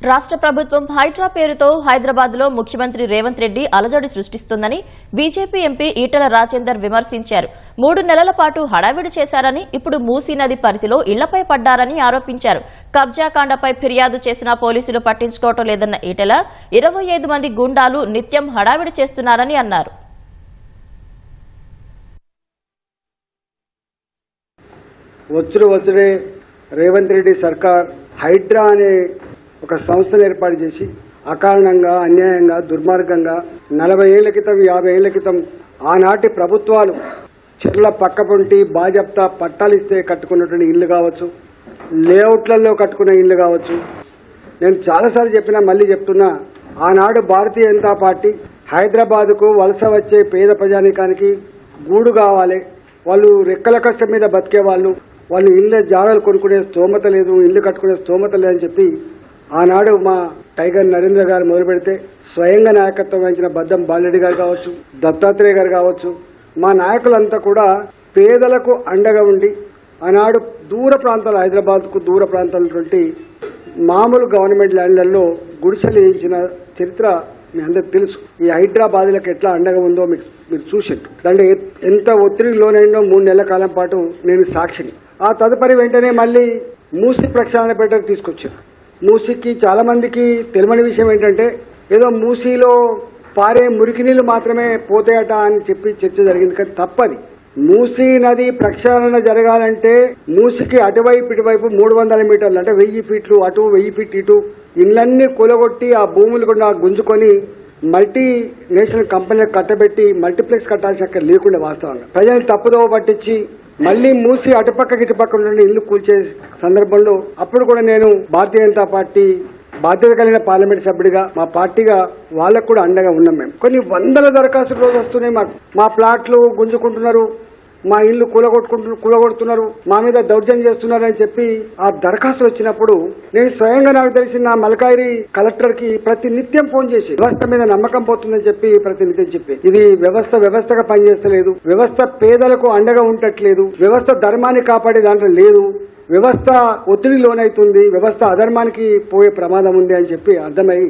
రాష్ట్ర ప్రభుత్వం హైడ్రా పేరుతో హైదరాబాద్ లో ముఖ్యమంత్రి రేవంత్ రెడ్డి అలజడి సృష్టిస్తుందని బీజేపీ ఎంపీ ఈటెల రాజేందర్ విమర్శించారు. 3 నెలల పాటు హడావిడి చేశారని, ఇప్పుడు మూసీ నది పరిధిలో ఇళ్లపై పడ్డారని ఆరోపించారు. కబ్జాకాండపై ఫిర్యాదు చేసిన పోలీసులు పట్టించుకోవటం లేదన్న ఈటెల 25 మంది గుండాలు నిత్యం హడావిడి చేస్తున్నారని అన్నారు. వచ్చుడే రేవంత్ రెడ్డి సర్కార్ హైడ్రా అనే ఒక సంస్థను ఏర్పాటు చేసి అకారణంగా, అన్యాయంగా, దుర్మార్గంగా 40 ఏళ్ల క్రితం, 50 ఏళ్ల క్రితం ఆనాటి ప్రభుత్వాలు చెట్ల పక్కపొంటి బాజప్తా పట్టాలిస్తే కట్టుకున్నటువంటి ఇల్లు కావచ్చు, లేఅవుట్లలో కట్టుకున్న ఇల్లు కావచ్చు. నేను చాలాసార్లు చెప్పినా, మళ్ళీ చెప్తున్నా, ఆనాడు భారతీయ జనతా పార్టీ హైదరాబాద్కు వలస వచ్చే పేద ప్రజానీకానికి గూడు కావాలి, వాళ్ళు రెక్కల కష్టం మీద బతికే వాళ్ళు ఇళ్ళ జాగాలు కొనుక్కునే స్తోమత లేదు, ఇల్లు కట్టుకునే స్తోమత లేదని చెప్పి ఆనాడు మా టైగర్ నరేంద్ర గారు మొదలు పెడితే స్వయంగా నాయకత్వం వహించిన బద్దం బాలరెడ్డి గారు కావచ్చు, దత్తాత్రేయ గారు కావచ్చు, మా నాయకులంతా కూడా పేదలకు అండగా ఉండి ఆనాడు దూర ప్రాంతాలు, హైదరాబాద్కు దూర ప్రాంతాలటువంటి మామూలు గవర్నమెంట్ ల్యాండ్లలో గుడిసెలు వేయించిన చరిత్ర మీ అందరికి తెలుసు. ఈ హైదరాబాద్లకు ఎట్లా అండగా ఉందో మీరు చూసిండ్రు. దాంట్లో ఎంత ఒత్తిడికి లోనైందో 3 నెలల కాలం పాటు నేను సాక్షిని. ఆ తదుపరి వెంటనే మళ్ళీ మూసీ ప్రక్షాళన పెట్టకు తీసుకొచ్చారు. మూసీకి చాలా మందికి తెలియని విషయం ఏంటంటే, ఏదో మూసీలో పారే మురికి నీళ్లు మాత్రమే పోతాయట అని చెప్పి చర్చ జరిగింది. కానీ తప్పది. మూసీ నది ప్రక్షాళన జరగాలంటే మూసీకి అటువైపు ఇటువైపు 300 మీటర్లు, అంటే 1000 ఫీట్లు అటు 1000 ఫీట్ ఇటు ఇళ్లన్నీ కూలగొట్టి ఆ భూములు కూడా గుంజుకొని మల్టీ నేషనల్ కంపెనీలకు కట్టబెట్టి మల్టీప్లెక్స్ కట్టాల్సిన అక్కడ లేకుండా వాస్తవంగా ప్రజలు తప్పుదోవ పట్టించి మళ్లీ మూసి అటుపక్క ఇటుపక్క ఉన్న ఇల్లు కూల్చే సందర్భంలో అప్పుడు కూడా నేను భారతీయ జనతా పార్టీ బాధ్యత కలిగిన పార్లమెంట్ సభ్యుడిగా, మా పార్టీగా వాళ్ళకు కూడా అండగా ఉన్నాం. మేము కొన్ని వందల దరఖాస్తులు రోజు వస్తున్నాయి. మా ప్లాట్లు గుంజుకుంటున్నారు, మా ఇల్లు కూలగొడుతున్నారు, మా మీద దౌర్జన్యం చేస్తున్నారు అని చెప్పి ఆ దరఖాస్తులు వచ్చినప్పుడు నేను స్వయంగా నాకు తెలిసిన మల్కాయిరి కలెక్టర్ కి ప్రతి నిత్యం ఫోన్ చేసి వ్యవస్థ మీద నమ్మకం పోతుందని చెప్పి ప్రతి నిత్యం చెప్పి, ఇది వ్యవస్థగా పనిచేస్తలేదు, వ్యవస్థ పేదలకు అండగా ఉండట్లేదు, వ్యవస్థ ధర్మాన్ని కాపాడే దాంట్లో లేదు, వ్యవస్థ ఒత్తిడి లోనైతుంది, వ్యవస్థ అధర్మానికి పోయే ప్రమాదం ఉంది అని చెప్పి అర్థమై